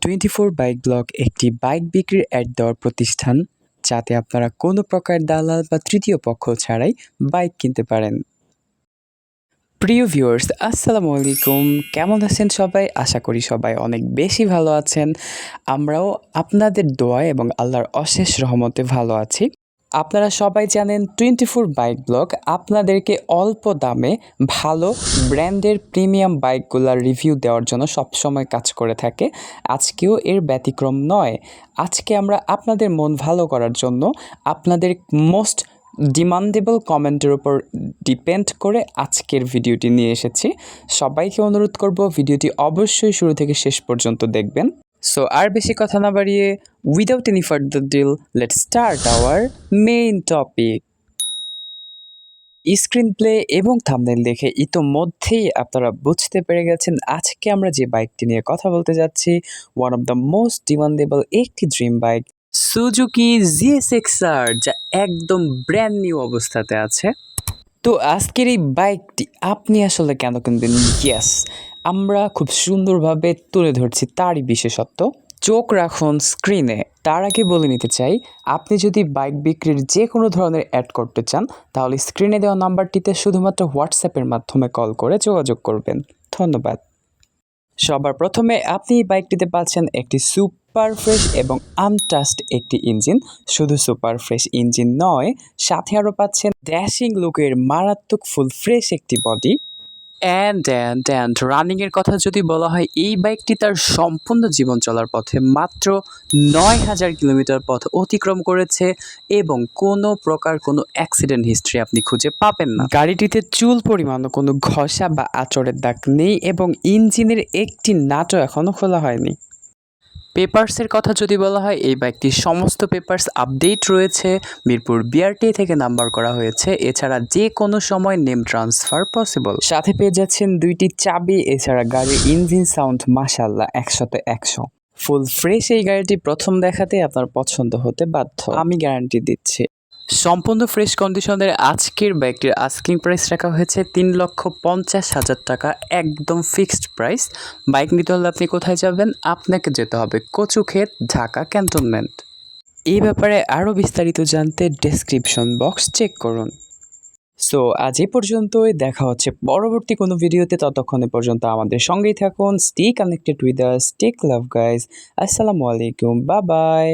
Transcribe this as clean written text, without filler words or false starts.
24 bike blog একটি bike বিক্রির add দেওয়ার প্রতিষ্ঠান, যাতে আপনারা কোনো প্রকার দালাল বা তৃতীয় পক্ষ ছাড়াই বাইক কিনতে পারেন। প্রিয় ভিউয়ার্স, আসসালামু আলাইকুম। কেমন আছেন সবাই? আশা করি সবাই অনেক বেশি ভালো আছেন। আমরাও আপনাদের দোয়ায় এবং আল্লাহর অশেষ রহমতে ভালো আছি। আপনারা সবাই জানেন 24 বাইক ব্লগ আপনাদেরকে অল্প দামে ভালো ব্র্যান্ডের প্রিমিয়াম বাইকগুলোর রিভিউ দেওয়ার জন্য সবসময় কাজ করে থাকে। আজকেও এর ব্যতিক্রম নয়। আজকে আমরা আপনাদের মন ভালো করার জন্য আপনাদের মোস্ট ডিমান্ডেবল কমেন্টের উপর ডিপেন্ড করে আজকের ভিডিওটি নিয়ে এসেছি। সবাইকে অনুরোধ করব ভিডিওটি অবশ্যই শুরু থেকে শেষ পর্যন্ত দেখবেন। সো আর বেশি কথা না বাড়িয়ে, without any further delay, let's start our main topic. Screen play এবং থাম্বনেল দেখে ইতোমধ্যেই আপনারা বুঝতে পেরে গেছেন আজকে আমরা যে বাইকটি নিয়ে কথা বলতে যাচ্ছি, one of the most demandable একটি ড্রিম বাইক, সুজুকি জিএসএক্সআর, যা একদম ব্র্যান্ড নিউ অবস্থাতে আছে। তো আজকের এই বাইকটি আপনি আসলে কেন কিনবেন? ইয়েস, আমরা খুব সুন্দরভাবে তুলে ধরছি তারই বিশেষত্ব। চোখ রাখুন স্ক্রিনে। তার আগে বলে নিতে চাই, আপনি যদি বাইক বিক্রির যে কোনো ধরনের অ্যাড করতে চান, তাহলে স্ক্রিনে দেওয়া নাম্বারটিতে শুধুমাত্র হোয়াটসঅ্যাপের মাধ্যমে কল করে যোগাযোগ করবেন। ধন্যবাদ। সবার প্রথমে আপনি এই বাইকটিতে পাচ্ছেন একটি সুপার ফ্রেশ এবং আনটাস্ট একটি ইঞ্জিন। শুধু সুপার ফ্রেশ ইঞ্জিন নয়, সাথে আরও পাচ্ছেন ড্যাশিং লুকের মারাত্মক ফুল ফ্রেশ একটি বডি। অ্যান্ড রানিংয়ের কথা যদি বলা হয়, এই বাইকটি তার সম্পূর্ণ জীবন চলার পথে মাত্র ৯,০০০ কিলোমিটার পথ অতিক্রম করেছে এবং কোনো প্রকার কোনো অ্যাক্সিডেন্ট হিস্ট্রি আপনি খুঁজে পাবেন না। গাড়িটিতে চুল পরিমাণও কোনো ঘষা বা আঁচড়ের দাগ নেই এবং ইঞ্জিনের একটি নাটও এখনও খোলা হয়নি। পেপারসের কথা যদি বলা হয়, এই বাইকটির সমস্ত পেপারস আপডেট রয়েছে। মিরপুর বিআরটি থেকে নাম্বার করা হয়েছে। এছাড়া যে কোনো সময় নেম ট্রান্সফার পসিবল। সাথে পেয়ে যাচ্ছেন 2টি চাবি। এছাড়া গাড়ির ইঞ্জিন সাউন্ড মাশাআল্লাহ 100তে 100। ফুল ফ্রেশ এই গাড়িটি প্রথম দেখাতে আপনার পছন্দ হতে বাধ্য, আমি গ্যারান্টি দিচ্ছি। সম্পূর্ণ ফ্রেশ কন্ডিশনের আজকের বাইকটির আস্কিং প্রাইস রাখা হয়েছে 3,50,000 টাকা, একদম ফিক্সড প্রাইস। বাইক নিতে হলে আপনি কোথায় যাবেন? আপনাকে যেতে হবে কচুক্ষেত, ঢাকা ক্যান্টনমেন্ট। এই ব্যাপারে আরও বিস্তারিত জানতে ডেসক্রিপশন বক্স চেক করুন। সো আজ এই পর্যন্তই, দেখা হচ্ছে পরবর্তী কোনো ভিডিওতে। ততক্ষণে পর্যন্ত আমাদের সঙ্গেই থাকুন। Stay connected with us, take love guys. আসসালামু আলাইকুম, বাই বাই।